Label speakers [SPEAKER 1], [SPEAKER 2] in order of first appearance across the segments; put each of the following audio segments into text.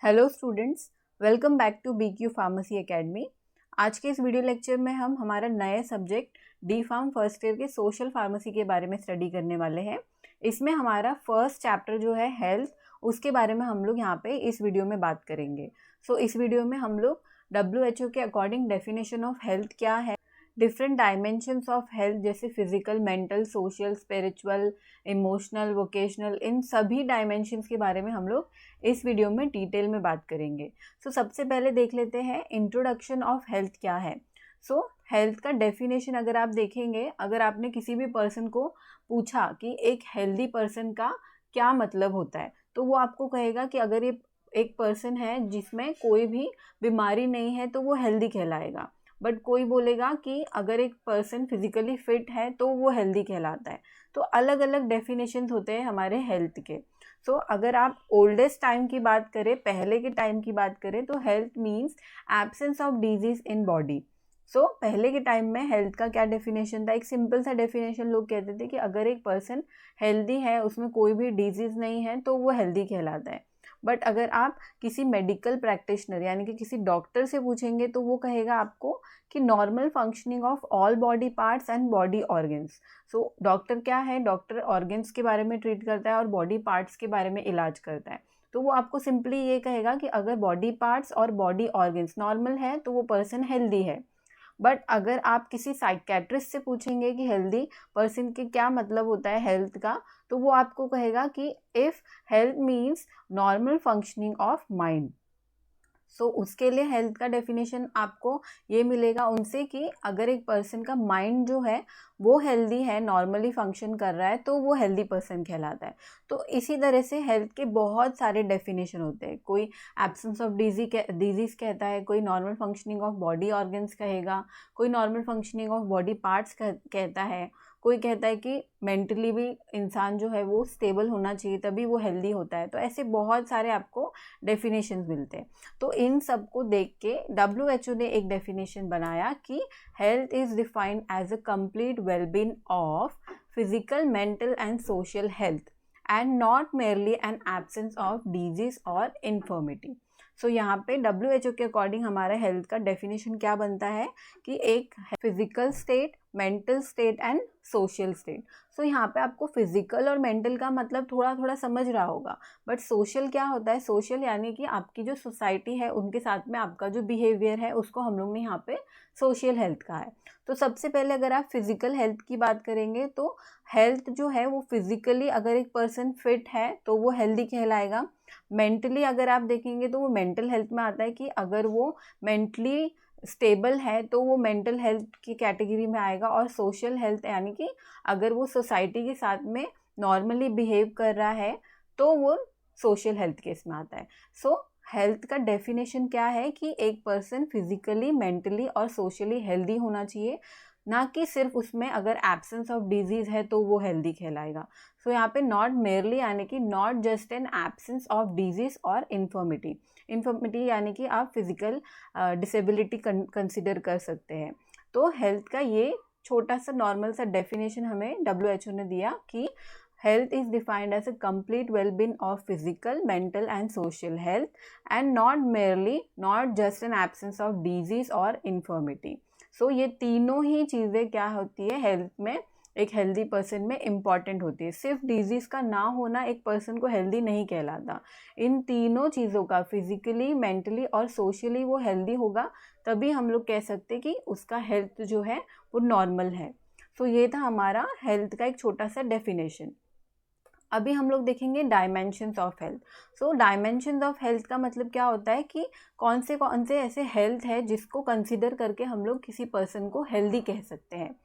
[SPEAKER 1] Hello students, welcome back to BQ pharmacy academy. आज के इस वीडियो लेक्चर में हम हमारा नए subject D pharm first year के सोशल फार्मेसी के बारे में स्टडी करने वाले हैं। इसमें हमारा फर्स्ट चैप्टर जो है हेल्थ, उसके बारे में हम लोग यहाँ पे इस वीडियो में बात करेंगे। इस वीडियो में हम लोग WHO के अकॉर्डिंग डेफिनेशन ऑफ हेल्थ क्या है, डिफरेंट डायमेंशंस ऑफ हेल्थ जैसे physical, mental, social, spiritual, emotional, vocational, इन सभी डायमेंशंस के बारे में हम लोग इस वीडियो में डिटेल में बात करेंगे। सबसे पहले देख लेते हैं इंट्रोडक्शन ऑफ हेल्थ क्या है। हेल्थ का डेफिनेशन अगर आप देखेंगे, अगर आपने किसी भी पर्सन को पूछा कि एक हेल्दी पर्सन का क्या मतलब होता है, तो वो आपको कहेगा कि अगर ये एक पर्सन है जिसमें कोई भी बीमारी नहीं है तो वो हेल्दी कहलाएगा। बट कोई बोलेगा कि अगर एक पर्सन फिजिकली फिट है तो वो हेल्दी कहलाता है। तो अलग अलग डेफिनेशंस होते हैं हमारे हेल्थ के। अगर आप ओल्डेस्ट टाइम की बात करें, पहले के टाइम की बात करें, तो health means absence of disease in body. पहले के टाइम में हेल्थ का क्या डेफिनेशन था? एक सिंपल सा डेफिनेशन लोग कहते थे कि अगर एक पर्सन हेल्दी है, उसमें कोई भी डिजीज नहीं है, तो वो हेल्दी कहलाता है। बट अगर आप किसी मेडिकल प्रैक्टिशनर यानी कि किसी डॉक्टर से पूछेंगे तो वो कहेगा आपको कि normal functioning of all body parts and body organs. Doctor क्या है? डॉक्टर ऑर्गन्स के बारे में ट्रीट करता है और बॉडी पार्ट्स के बारे में इलाज करता है। तो वो आपको सिंपली ये कहेगा कि अगर बॉडी पार्ट्स और बॉडी ऑर्गन्स नॉर्मल है तो वो पर्सन हेल्दी है। बट अगर आप किसी साइकेट्रिस्ट से पूछेंगे कि हेल्दी पर्सन के क्या मतलब होता है हेल्थ का, तो वो आपको कहेगा कि if health means normal functioning of mind. उसके लिए हेल्थ का डेफिनेशन आपको ये मिलेगा उनसे कि अगर एक पर्सन का माइंड जो है वो हेल्दी है, नॉर्मली फंक्शन कर रहा है, तो वो हेल्दी पर्सन कहलाता है। तो इसी तरह से हेल्थ के बहुत सारे डेफिनेशन होते हैं। कोई एब्सेंस ऑफ डिजीज़ कहता है, कोई normal functioning of body organs कहेगा, कोई normal functioning of body parts कहता है, कोई कहता है कि मेंटली भी इंसान जो है वो स्टेबल होना चाहिए तभी वो हेल्दी होता है। तो ऐसे बहुत सारे आपको डेफिनेशंस मिलते हैं। तो इन सब को देख के WHO ने एक डेफिनेशन बनाया कि health is defined as a complete wellbeing of physical, mental and social health and not merely an absence of disease और इन्फर्मिटी। यहाँ पे WHO के अकॉर्डिंग हमारा हेल्थ का डेफिनेशन क्या बनता है कि एक physical state, mental state and social state. यहाँ पे आपको फिजिकल और मेंटल का मतलब थोड़ा थोड़ा समझ रहा होगा, बट सोशल क्या होता है? सोशल यानी कि आपकी जो सोसाइटी है उनके साथ में आपका जो बिहेवियर है उसको हम लोग ने यहाँ पे सोशल हेल्थ कहा है। सबसे पहले अगर आप फिजिकल हेल्थ की बात करेंगे तो हेल्थ जो है वो फिजिकली अगर एक पर्सन फिट है तो वो हेल्दी कहलाएगा। मेंटली अगर आप देखेंगे तो वो मेंटल हेल्थ में आता है कि अगर वो मेंटली स्टेबल है तो वो मेंटल हेल्थ की कैटेगरी में आएगा। और सोशल हेल्थ यानी कि अगर वो सोसाइटी के साथ में नॉर्मली बिहेव कर रहा है तो वो सोशल हेल्थ के इसमें आता है। हेल्थ का डेफिनेशन क्या है कि एक पर्सन फिजिकली, मेंटली और सोशली हेल्दी होना चाहिए, ना कि सिर्फ उसमें अगर एब्सेंस ऑफ डिजीज है तो वो हेल्दी कहलाएगा। यहाँ पे नॉट मेयरली यानी कि not just an absence of disease और इन्फर्मिटी यानी कि आप फिजिकल डिसेबिलिटी कंसिडर कर सकते हैं। तो हेल्थ का ये छोटा सा नॉर्मल सा डेफिनेशन हमें WHO ने दिया कि health is defined as a complete well-being of physical, mental and social health and not just an absence of disease or infirmity. ये तीनों ही चीज़ें क्या होती है हेल्थ में, एक हेल्दी पर्सन में इम्पॉर्टेंट होती है। सिर्फ डिजीज़ का ना होना एक पर्सन को हेल्दी नहीं कहलाता। इन तीनों चीज़ों का फिजिकली, मेंटली और सोशली वो हेल्दी होगा तभी हम लोग कह सकते कि उसका हेल्थ जो है वो नॉर्मल है। ये था हमारा हेल्थ का एक छोटा सा डेफिनेशन। अभी हम लोग देखेंगे dimensions of health. Dimensions of health का मतलब क्या होता है कि कौन से ऐसे हेल्थ है जिसको कंसीडर करके हम लोग किसी पर्सन को हेल्दी कह सकते हैं।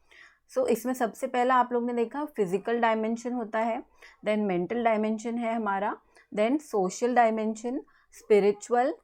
[SPEAKER 1] इसमें सबसे पहला आप लोग ने देखा फिजिकल डायमेंशन होता है, देन मेंटल डायमेंशन है हमारा, then social dimension, spiritual,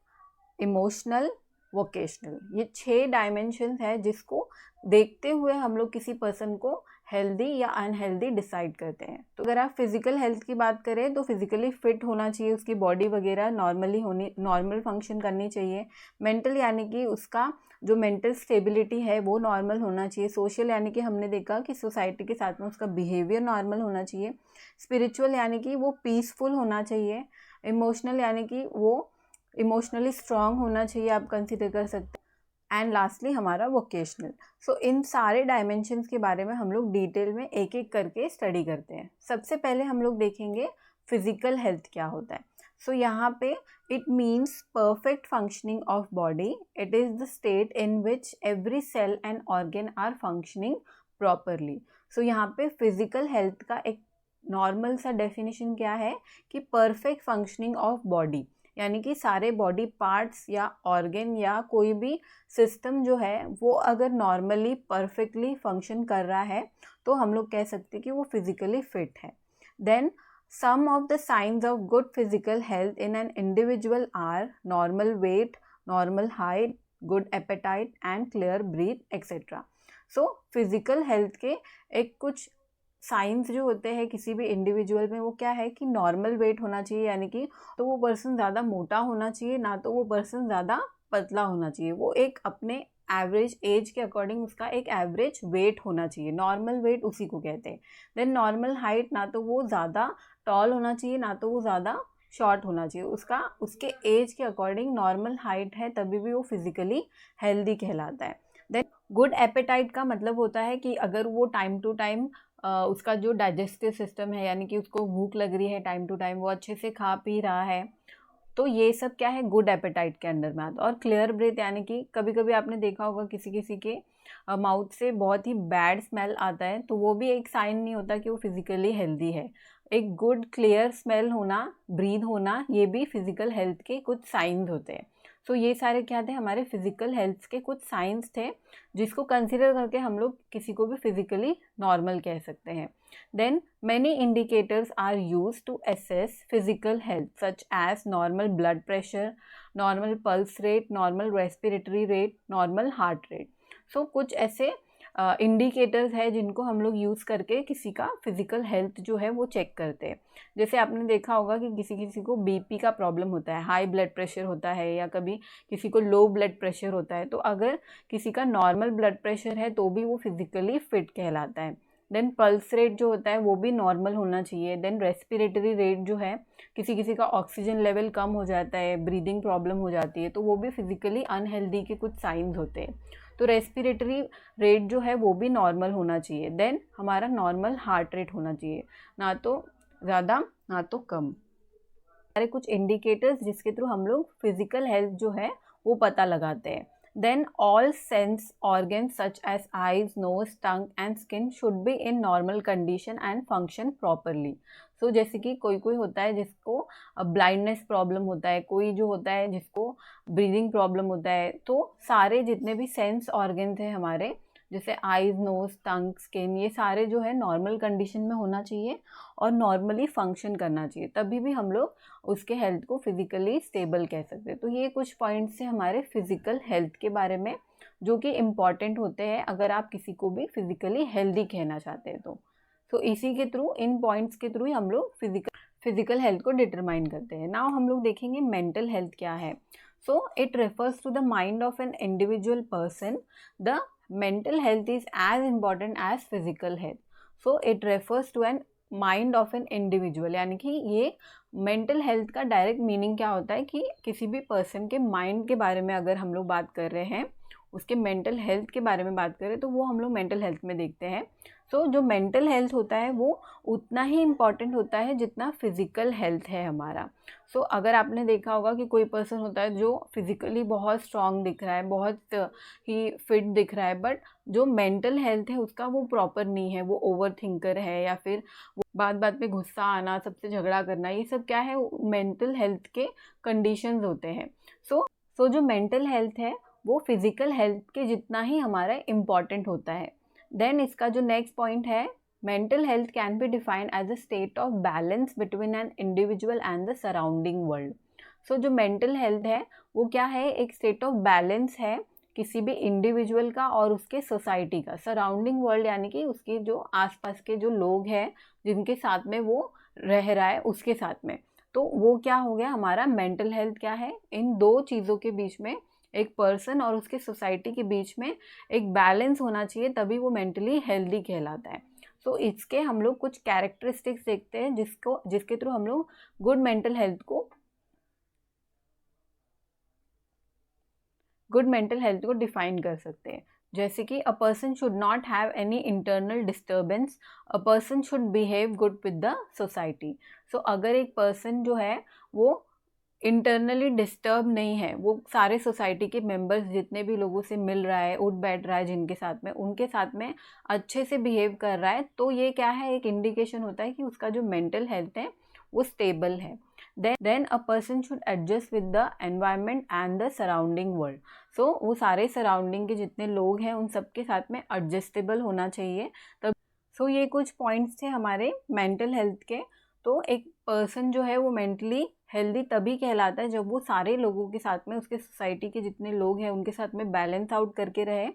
[SPEAKER 1] emotional, vocational. ये 6 डायमेंशन है जिसको देखते हुए हम लोग किसी पर्सन को हेल्दी या अनहेल्दी डिसाइड करते हैं। अगर आप फिजिकल हेल्थ की बात करें तो फिजिकली फिट होना चाहिए, उसकी बॉडी वगैरह नॉर्मल फंक्शन करनी चाहिए। मेंटल यानी कि उसका जो मेंटल स्टेबिलिटी है वो नॉर्मल होना चाहिए। सोशल यानी कि हमने देखा कि सोसाइटी के साथ में उसका बिहेवियर नॉर्मल होना चाहिए। स्पिरिचुअल यानी कि वो पीसफुल होना चाहिए। इमोशनल यानी कि वो इमोशनली स्ट्रांग होना चाहिए, आप कंसिडर कर सकते हैं। एंड लास्टली हमारा वोकेशनल। सो इन सारे डायमेंशंस के बारे में हम लोग डिटेल में एक एक करके स्टडी करते हैं। सबसे पहले हम लोग देखेंगे फिजिकल हेल्थ क्या होता है। सो यहाँ पे it means perfect functioning of body. It is the state in which every cell and organ are functioning properly. So यहाँ पे फिजिकल हेल्थ का एक नॉर्मल सा डेफिनेशन क्या है कि परफेक्ट फंक्शनिंग ऑफ बॉडी, यानी कि सारे बॉडी पार्ट्स या ऑर्गन या कोई भी सिस्टम जो है वो अगर नॉर्मली परफेक्टली फंक्शन कर रहा है तो हम लोग कह सकते हैं कि वो फिजिकली फिट है। Then some of the signs of good physical health in an individual are normal weight, normal height, good appetite and clear breath etc. So physical health के एक कुछ साइंस जो होते हैं किसी भी इंडिविजुअल में, वो क्या है कि नॉर्मल वेट होना चाहिए, यानी कि तो वो पर्सन ज़्यादा मोटा होना चाहिए ना तो वो पर्सन ज़्यादा पतला होना चाहिए। वो एक अपने एवरेज एज के अकॉर्डिंग उसका एक एवरेज वेट होना चाहिए, नॉर्मल वेट उसी को कहते हैं। देन नॉर्मल हाइट, ना तो वो ज़्यादा टॉल होना चाहिए ना तो वो ज़्यादा शॉर्ट होना चाहिए, उसके एज के अकॉर्डिंग नॉर्मल हाइट है तभी भी वो फिजिकली हेल्दी कहलाता है। देन गुड एपेटाइट का मतलब होता है कि अगर वो टाइम टू टाइम उसका जो डाइजेस्टिव सिस्टम है, यानी कि उसको भूख लग रही है टाइम टू टाइम, वो अच्छे से खा पी रहा है, तो ये सब क्या है गुड एपेटाइट के अंडर में आता है। और क्लियर ब्रेथ, यानी कि कभी कभी आपने देखा होगा किसी किसी के माउथ से बहुत ही बैड स्मेल आता है, तो वो भी एक साइन नहीं होता कि वो फिजिकली हेल्दी है। एक गुड क्लियर स्मेल होना, ब्रीद होना, ये भी फिजिकल हेल्थ के कुछ साइंस होते हैं। सो ये सारे क्या थे, हमारे फिजिकल हेल्थ के कुछ साइंस थे जिसको कंसिडर करके हम लोग किसी को भी फिजिकली नॉर्मल कह सकते हैं। Then many indicators are used to assess physical health such as normal blood pressure, normal pulse rate, normal respiratory rate, normal heart rate. So कुछ ऐसे इंडिकेटर्स है जिनको हम लोग यूज़ करके किसी का फिजिकल हेल्थ जो है वो चेक करते हैं। जैसे आपने देखा होगा कि किसी किसी को बीपी का प्रॉब्लम होता है, हाई ब्लड प्रेशर होता है, या कभी किसी को लो ब्लड प्रेशर होता है, तो अगर किसी का नॉर्मल ब्लड प्रेशर है तो भी वो फिजिकली फिट कहलाता है। देन पल्स रेट जो होता है वो भी नॉर्मल होना चाहिए। देन रेस्पिरेटरी रेट जो है, किसी किसी का ऑक्सीजन लेवल कम हो जाता है, ब्रीदिंग प्रॉब्लम हो जाती है, तो वो भी फिजिकली अनहेल्दी के कुछ साइंस होते हैं, तो रेस्पिरेटरी रेट जो है वो भी नॉर्मल होना चाहिए। देन हमारा नॉर्मल हार्ट रेट होना चाहिए, ना तो ज़्यादा ना तो कम। सारे कुछ इंडिकेटर्स जिसके थ्रू हम लोग फिजिकल हेल्थ जो है वो पता लगाते हैं। Then all sense organs such as eyes, nose, tongue and skin should be in normal condition and function properly. So जैसे कि कोई होता है जिसको ब्लाइंडनेस प्रॉब्लम होता है, कोई जो होता है जिसको ब्रीदिंग प्रॉब्लम होता है, तो सारे जितने भी सेंस ऑर्गन्स हैं हमारे, जैसे आईज, नोज, टंग, स्किन, ये सारे जो है नॉर्मल कंडीशन में होना चाहिए और नॉर्मली फंक्शन करना चाहिए, तभी भी हम लोग उसके हेल्थ को फिजिकली स्टेबल कह सकते हैं। तो ये कुछ पॉइंट्स हैं हमारे फिजिकल हेल्थ के बारे में जो कि इम्पॉर्टेंट होते हैं अगर आप किसी को भी फिजिकली हेल्दी कहना चाहते हैं तो इसी के थ्रू, इन पॉइंट्स के थ्रू ही हम लोग फिजिकल हेल्थ को डिटरमाइन करते हैं। नाउ हम लोग देखेंगे मेंटल हेल्थ क्या है। So it refers to the mind of an individual person. The mental health is as important as physical health. So it refers to an mind of an individual, यानी कि ये mental health का direct meaning क्या होता है कि किसी भी पर्सन के माइंड के बारे में अगर हम लोग बात कर रहे हैं, उसके मेंटल हेल्थ के बारे में बात करें, तो वो हम लोग मेंटल हेल्थ में देखते हैं। सो जो मेंटल हेल्थ होता है वो उतना ही इम्पॉर्टेंट होता है जितना फिजिकल हेल्थ है हमारा। सो अगर आपने देखा होगा कि कोई पर्सन होता है जो फिजिकली बहुत स्ट्रांग दिख रहा है, बहुत ही फिट दिख रहा है, बट जो मेंटल हेल्थ है उसका वो प्रॉपर नहीं है, वो ओवर थिंकर है, या फिर वो बात बात पे गुस्सा आना, सबसे झगड़ा करना, ये सब क्या है, मेंटल हेल्थ के कंडीशंस होते हैं। सो जो मेंटल हेल्थ है वो फिजिकल हेल्थ के जितना ही हमारा इम्पॉर्टेंट होता है। देन इसका जो नेक्स्ट पॉइंट है, mental health can be defined as a state of balance between an individual and the surrounding world. So जो मेंटल हेल्थ है वो क्या है, एक स्टेट ऑफ बैलेंस है किसी भी इंडिविजुअल का और उसके सोसाइटी का। सराउंडिंग वर्ल्ड यानी कि उसके जो आसपास के जो लोग हैं जिनके साथ में वो रह रहा है उसके साथ में, तो वो क्या हो गया हमारा मेंटल हेल्थ क्या है, इन दो चीज़ों के बीच में, एक पर्सन और उसके सोसाइटी के बीच में एक बैलेंस होना चाहिए, तभी वो मेंटली हेल्दी कहलाता है। सो इसके हम लोग कुछ कैरेक्टरिस्टिक्स देखते हैं जिसके थ्रू हम लोग गुड मेंटल हेल्थ को गुड मेंटल हेल्थ को डिफाइन कर सकते हैं, जैसे कि a person should not have any internal disturbance, a person should behave good with the society. So अगर एक पर्सन जो है वो इंटरनली डिस्टर्ब नहीं है, वो सारे सोसाइटी के मेंबर्स जितने भी लोगों से मिल रहा है, उठ बैठ रहा है जिनके साथ में, उनके साथ में अच्छे से बिहेव कर रहा है, तो ये क्या है, एक इंडिकेशन होता है कि उसका जो मेंटल हेल्थ है वो स्टेबल है। Then a person should adjust with the environment and the surrounding world. So वो सारे सराउंडिंग के जितने लोग हैं उन सबके साथ में एडजस्टेबल होना चाहिए तब। सो ये कुछ पॉइंट्स थे हमारे मेंटल हेल्थ के। तो एक पर्सन जो है वो मेंटली हेल्दी तभी कहलाता है जब वो सारे लोगों के साथ में, उसके सोसाइटी के जितने लोग हैं उनके साथ में बैलेंस आउट करके रहे।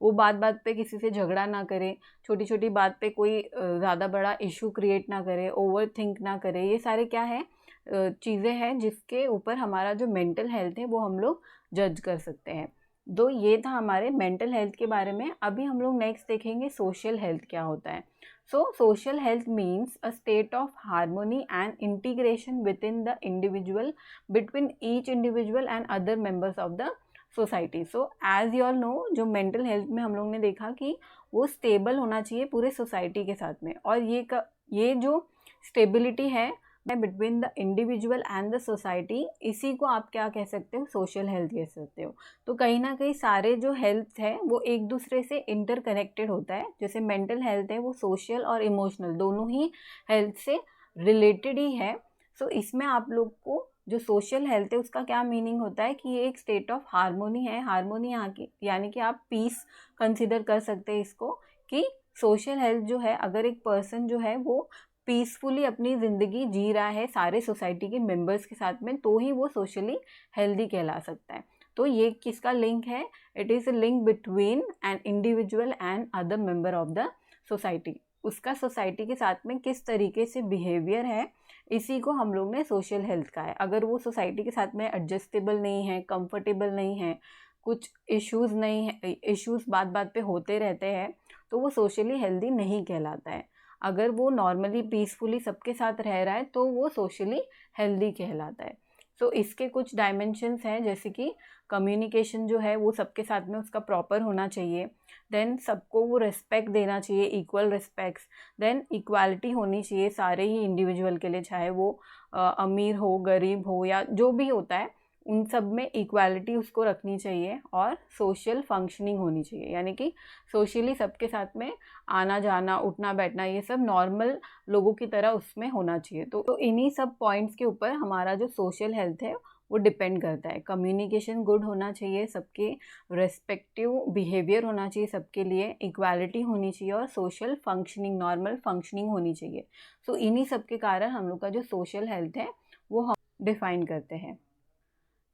[SPEAKER 1] वो बात बात पे किसी से झगड़ा ना करे, छोटी छोटी बात पे कोई ज़्यादा बड़ा इशू क्रिएट ना करे, ओवर थिंक ना करे। ये सारे क्या है, चीज़ें हैं जिसके ऊपर हमारा जो मेंटल हेल्थ है वो हम लोग जज कर सकते हैं। तो ये था हमारे मेंटल हेल्थ के बारे में। अभी हम लोग नेक्स्ट देखेंगे सोशल हेल्थ क्या होता है। So, social health means a state of harmony and integration within the individual, between each individual and other members of the society. So, as you all know, जो mental health में हम लोग ने देखा कि वो stable होना चाहिए पूरे society के साथ में, और ये जो stability है between the individual and the society, इसी को आप क्या कह सकते हो, सोशल हेल्थ कह सकते हो। तो कहीं ना कहीं सारे जो हेल्थ है वो एक दूसरे से इंटरकनेक्टेड होता है। जैसे मेंटल हेल्थ है वो सोशल और इमोशनल दोनों ही हेल्थ से रिलेटेड ही है। सो इसमें आप लोग को जो सोशल हेल्थ है उसका क्या मीनिंग होता है कि ये एक स्टेट ऑफ हार्मोनी है। हार्मोनी यहाँ की यानी कि आप पीस कंसिडर कर सकते हैं इसको, कि सोशल हेल्थ जो है, अगर एक पर्सन जो है वो पीसफुली अपनी ज़िंदगी जी रहा है सारे सोसाइटी के मेंबर्स के साथ में, तो ही वो सोशली हेल्दी कहला सकता है। तो ये किसका लिंक है, it is a link between an individual and other member of the society. उसका सोसाइटी के साथ में किस तरीके से बिहेवियर है, इसी को हम लोग ने सोशल हेल्थ का है। अगर वो सोसाइटी के साथ में एडजस्टेबल नहीं है, कंफर्टेबल नहीं है, कुछ इश्यूज़ नहीं है, इश्यूज़ बात बात पे होते रहते हैं, तो वो सोशली हेल्दी नहीं कहलाता है। अगर वो नॉर्मली पीसफुली सबके साथ रह रहा है तो वो सोशली हेल्दी कहलाता है। सो इसके कुछ डायमेंशंस हैं, जैसे कि कम्युनिकेशन जो है वो सबके साथ में उसका प्रॉपर होना चाहिए। देन सबको वो रिस्पेक्ट देना चाहिए, इक्वल रिस्पेक्ट्स। देन इक्वालिटी होनी चाहिए सारे ही इंडिविजुअल के लिए, चाहे वो अमीर हो, गरीब हो, या जो भी होता है उन सब में इक्वालिटी उसको रखनी चाहिए। और सोशल फंक्शनिंग होनी चाहिए, यानी कि सोशली सबके साथ में आना जाना, उठना बैठना, ये सब नॉर्मल लोगों की तरह उसमें होना चाहिए। तो इन्हीं सब पॉइंट्स के ऊपर हमारा जो सोशल हेल्थ है वो डिपेंड करता है। कम्युनिकेशन गुड होना चाहिए, सबके रेस्पेक्टिव बिहेवियर होना चाहिए सबके लिए, इक्वालिटी होनी चाहिए, और सोशल फंक्शनिंग, नॉर्मल फंक्शनिंग होनी चाहिए। सो इन्हीं सब के कारण हम लोग का जो सोशल हेल्थ है वो हम डिफाइन करते हैं।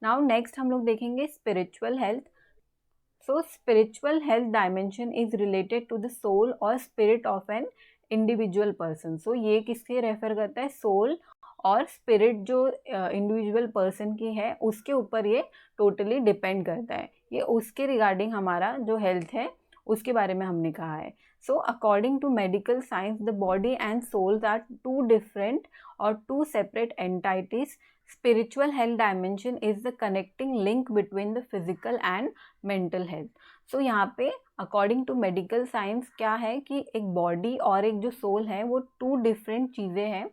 [SPEAKER 1] नाउ नेक्स्ट हम लोग देखेंगे spiritual health. So spiritual health dimension is related to the soul और spirit of an individual person. So ये किसके रेफर करता है, सोल और स्पिरिट जो इंडिविजुअल पर्सन की है उसके ऊपर ये टोटली डिपेंड करता है। ये उसके रिगार्डिंग हमारा जो हेल्थ है उसके बारे में हमने कहा है। So according to medical science the body and souls are two different और two separate entities. Spiritual health dimension is the connecting link between the physical and mental health. So यहाँ पे according to medical science क्या है कि एक body और एक जो सोल है वो टू डिफरेंट चीज़ें हैं।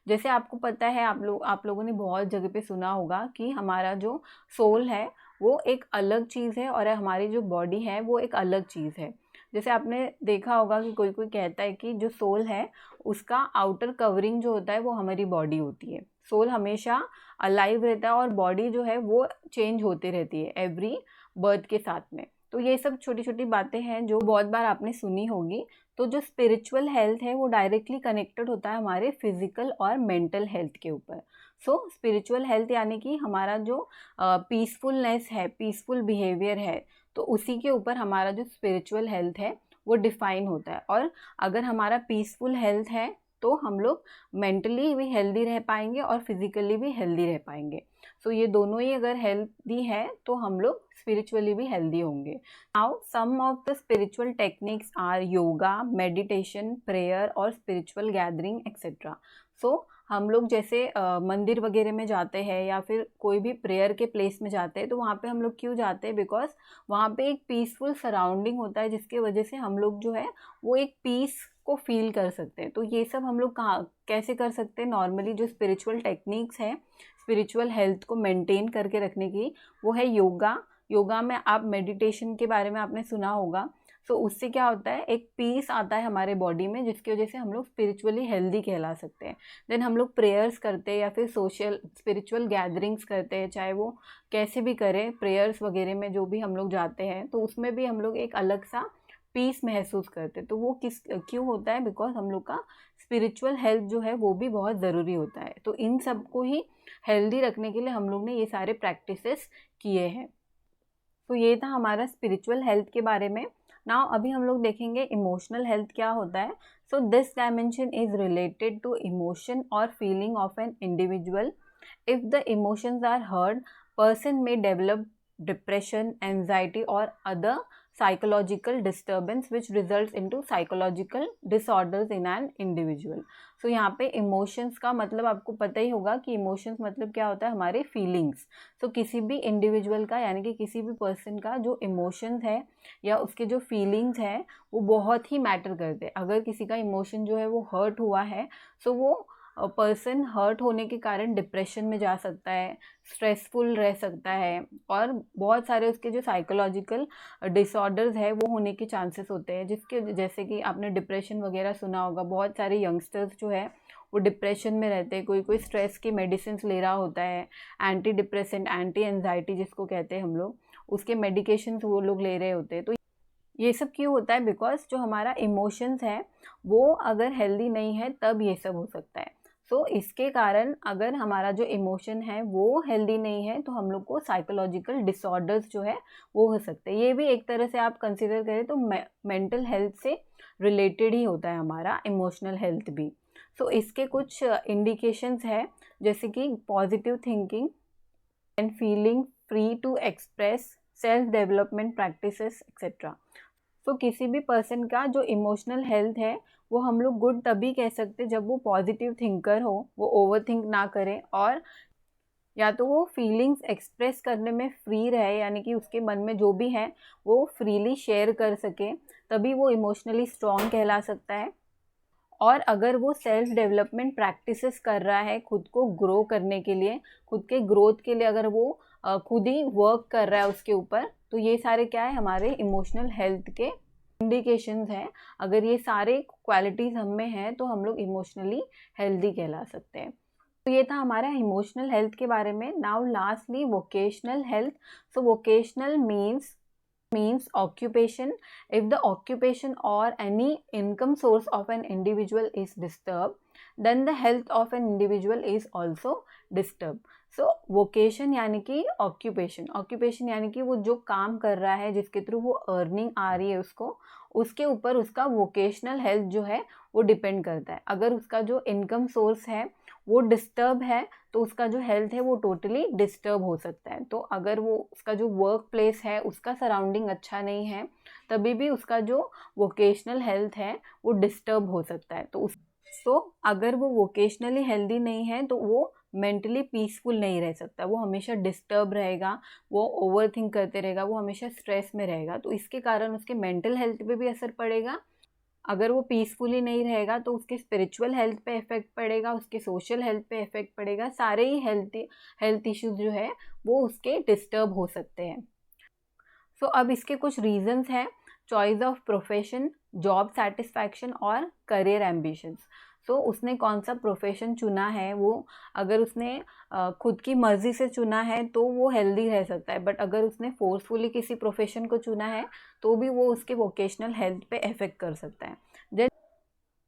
[SPEAKER 1] जैसे आपको पता है, आप लोगों ने बहुत जगह पे सुना होगा कि हमारा जो सोल है वो एक अलग चीज़ है और हमारी जो बॉडी है वो एक अलग चीज़ है। जैसे आपने देखा होगा कि कोई कोई कहता है कि जो सोल है उसका आउटर कवरिंग जो होता है वो हमारी बॉडी होती है। सोल हमेशा अलाइव रहता है और बॉडी जो है वो चेंज होती रहती है एवरी बर्थ के साथ में। तो ये सब छोटी छोटी बातें हैं जो बहुत बार आपने सुनी होगी। तो जो स्पिरिचुअल हेल्थ है वो डायरेक्टली कनेक्टेड होता है हमारे फिजिकल और मेंटल हेल्थ के ऊपर। सो स्पिरिचुअल हेल्थ यानी कि हमारा जो पीसफुलनेस है, पीसफुल बिहेवियर है, तो उसी के ऊपर हमारा जो स्पिरिचुअल हेल्थ है वो डिफाइन होता है। और अगर हमारा पीसफुल हेल्थ है तो हम लोग मेंटली भी हेल्दी रह पाएंगे और फिजिकली भी हेल्दी रह पाएंगे। सो ये दोनों ही अगर हेल्दी है तो हम लोग स्पिरिचुअली भी हेल्दी होंगे। Now some of the spiritual techniques are yoga, meditation, prayer और स्पिरिचुअल गैदरिंग एक्सेट्रा। सो हम लोग जैसे मंदिर वगैरह में जाते हैं या फिर कोई भी प्रेयर के प्लेस में जाते हैं, तो वहाँ पे हम लोग क्यों जाते हैं? बिकॉज वहाँ पे एक पीसफुल सराउंडिंग होता है, जिसके वजह से हम लोग जो है वो एक पीस को फील कर सकते हैं। तो ये सब हम लोग कहाँ कैसे कर सकते हैं? नॉर्मली जो स्पिरिचुअल टेक्निक्स हैं स्पिरिचुअल हेल्थ को मेंटेन करके रखने की, वो है योगा। योगा में आप मेडिटेशन के बारे में आपने सुना होगा। सो उससे क्या होता है, एक पीस आता है हमारे बॉडी में, जिसकी वजह से हम लोग स्पिरिचुअली हेल्दी कहला सकते हैं। देन हम लोग प्रेयर्स करते हैं या फिर सोशल स्पिरिचुअल गैदरिंग्स करते हैं, चाहे वो कैसे भी करें, प्रेयर्स वगैरह में जो भी हम लोग जाते हैं, तो उसमें भी हम लोग एक अलग सा पीस महसूस करते हैं। तो वो क्यों होता है? बिकॉज हम लोग का स्पिरिचुअल हेल्थ जो है वो भी बहुत ज़रूरी होता है। तो इन सब को ही हेल्दी रखने के लिए हम लोग ने ये सारे प्रैक्टिसेस किए हैं। तो ये था हमारा स्पिरिचुअल हेल्थ के बारे में। नाउ अभी हम लोग देखेंगे इमोशनल हेल्थ क्या होता है। So this dimension is related to emotion और feeling of an individual. If the emotions are hurt, person may develop depression, anxiety or other psychological disturbance which results into psychological disorders in an individual. So यहाँ पे emotions का मतलब आपको पता ही होगा कि emotions मतलब क्या होता है, हमारे feelings. So किसी भी individual का यानी कि किसी भी person का जो emotions है या उसके जो feelings है वो बहुत ही matter करते हैं। अगर किसी का emotion जो है वो hurt हुआ है, so वो पर्सन हर्ट होने के कारण डिप्रेशन में जा सकता है, स्ट्रेसफुल रह सकता है, और बहुत सारे उसके जो साइकोलॉजिकल डिसऑर्डर्स है वो होने के चांसेस होते हैं, जिसके जैसे कि आपने डिप्रेशन वगैरह सुना होगा। बहुत सारे यंगस्टर्स जो है वो डिप्रेशन में रहते हैं, कोई स्ट्रेस की मेडिसिन ले रहा होता है, एंटी डिप्रेसेंट, एंटी एंजाइटी जिसको कहते हैं हम लोग, उसके मेडिकेशन वो लोग ले रहे होते हैं। तो ये सब क्यों होता है? बिकॉज जो हमारा इमोशंस है वो अगर हेल्दी नहीं है तब ये सब हो सकता है। सो इसके कारण अगर हमारा जो इमोशन है वो हेल्दी नहीं है तो हम लोग को साइकोलॉजिकल डिसऑर्डर्स जो है वो हो सकते हैं। ये भी एक तरह से आप कंसिडर करें तो मेंटल हेल्थ से रिलेटेड ही होता है हमारा इमोशनल हेल्थ भी। सो इसके कुछ इंडिकेशंस है, जैसे कि positive thinking and feeling free to express, self development practices etcetera. तो किसी भी पर्सन का जो इमोशनल हेल्थ है वो हम लोग गुड तभी कह सकते जब वो पॉजिटिव थिंकर हो, वो ओवर थिंक ना करे, और या तो वो फीलिंग्स एक्सप्रेस करने में फ्री रहे, यानी कि उसके मन में जो भी है वो फ्रीली शेयर कर सके, तभी वो इमोशनली स्ट्रॉन्ग कहला सकता है। और अगर वो सेल्फ डेवलपमेंट प्रैक्टिसेस कर रहा है खुद को ग्रो करने के लिए, खुद के ग्रोथ के लिए, अगर वो खुद ही वर्क कर रहा है उसके ऊपर, तो ये सारे क्या है, हमारे इमोशनल हेल्थ के इंडिकेशंस हैं। अगर ये सारे क्वालिटीज़ हम में हैं तो हम लोग इमोशनली हेल्दी कहला सकते हैं। तो ये था हमारा इमोशनल हेल्थ के बारे में। Now lastly vocational health. So vocational means occupation. If the occupation or any income source of an individual is disturbed, then the health of an individual is also disturbed. So vocation यानी कि occupation यानी कि वो जो काम कर रहा है जिसके थ्रू वो अर्निंग आ रही है उसको, उसके ऊपर उसका वोकेशनल हेल्थ जो है वो डिपेंड करता है। अगर उसका जो इनकम सोर्स है वो डिस्टर्ब है तो उसका जो हेल्थ है वो टोटली डिस्टर्ब हो सकता है। तो अगर वो उसका जो वर्क प्लेस है उसका सराउंडिंग अच्छा नहीं है तभी भी उसका जो वोकेशनल हेल्थ है वो डिस्टर्ब हो सकता है। तो अगर वो वोकेशनली हेल्दी नहीं है तो वो मेंटली पीसफुल नहीं रह सकता, वो हमेशा डिस्टर्ब रहेगा, वो ओवर थिंक करते रहेगा, वो हमेशा स्ट्रेस में रहेगा। तो इसके कारण उसके मेंटल हेल्थ पे भी असर पड़ेगा। अगर वो पीसफुली नहीं रहेगा तो उसके स्पिरिचुअल हेल्थ पे इफेक्ट पड़ेगा, उसके सोशल हेल्थ पे इफेक्ट पड़ेगा, सारे ही हेल्थ इश्यूज जो है वो उसके डिस्टर्ब हो सकते हैं। सो अब इसके कुछ रीजंस हैं, choice of profession, job satisfaction और करियर एम्बिशंस। सो उसने कौन सा प्रोफेशन चुना है, वो अगर उसने खुद की मर्जी से चुना है तो वो हेल्दी रह सकता है, बट अगर उसने फोर्सफुली किसी प्रोफेशन को चुना है तो भी वो उसके वोकेशनल हेल्थ पे इफेक्ट कर सकता है। देन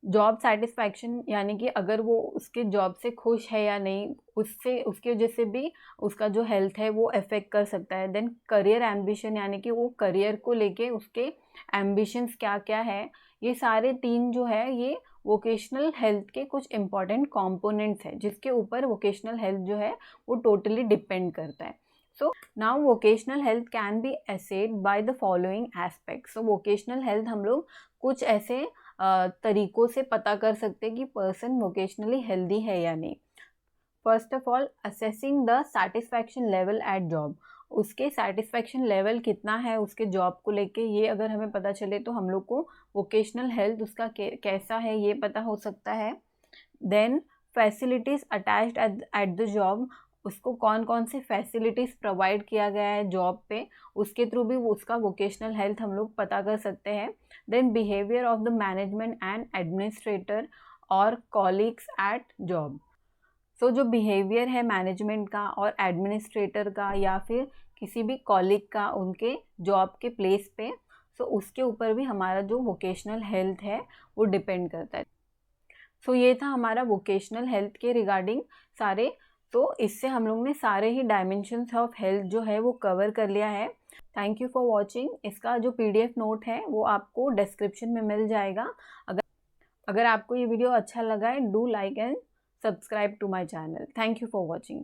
[SPEAKER 1] जॉब सेटिस्फैक्शन यानी कि अगर वो उसके जॉब से खुश है या नहीं, उससे उसकी वजह से भी उसका जो हेल्थ है वो अफेक्ट कर सकता है। देन करियर एम्बिशन यानी कि वो करियर को लेके उसके एम्बिशंस क्या क्या है, ये सारे तीन जो है ये वोकेशनल हेल्थ के कुछ इंपॉर्टेंट कंपोनेंट्स हैं जिसके ऊपर वोकेशनल हेल्थ जो है वो टोटली डिपेंड करता है। So now vocational health can B assessed by the following aspects. So vocational health हम लोग कुछ ऐसे तरीक़ों से पता कर सकते हैं कि पर्सन वोकेशनली हेल्दी है या नहीं। First of all, assessing the satisfaction level at job. उसके सेटिस्फैक्शन लेवल कितना है उसके जॉब को लेके, ये अगर हमें पता चले तो हम लोग को वोकेशनल हेल्थ उसका कैसा है ये पता हो सकता है। Then facilities attached at the job, उसको कौन कौन से फैसिलिटीज़ प्रोवाइड किया गया है जॉब पे, उसके थ्रू भी उसका वोकेशनल हेल्थ हम लोग पता कर सकते हैं। Then behaviour of the management and administrator और कॉलीग्स एट जॉब। सो जो बिहेवियर है मैनेजमेंट का और एडमिनिस्ट्रेटर का या फिर किसी भी कॉलीग का उनके जॉब के प्लेस पे, सो उसके ऊपर भी हमारा जो वोकेशनल हेल्थ है वो डिपेंड करता है। सो ये था हमारा वोकेशनल हेल्थ के रिगार्डिंग सारे। तो इससे हम लोग ने सारे ही डायमेंशंस ऑफ हेल्थ जो है वो कवर कर लिया है। Thank you for watching. इसका जो PDF नोट है वो आपको डिस्क्रिप्शन में मिल जाएगा। अगर आपको ये वीडियो अच्छा लगा है, do like and subscribe to my channel. Thank you for watching.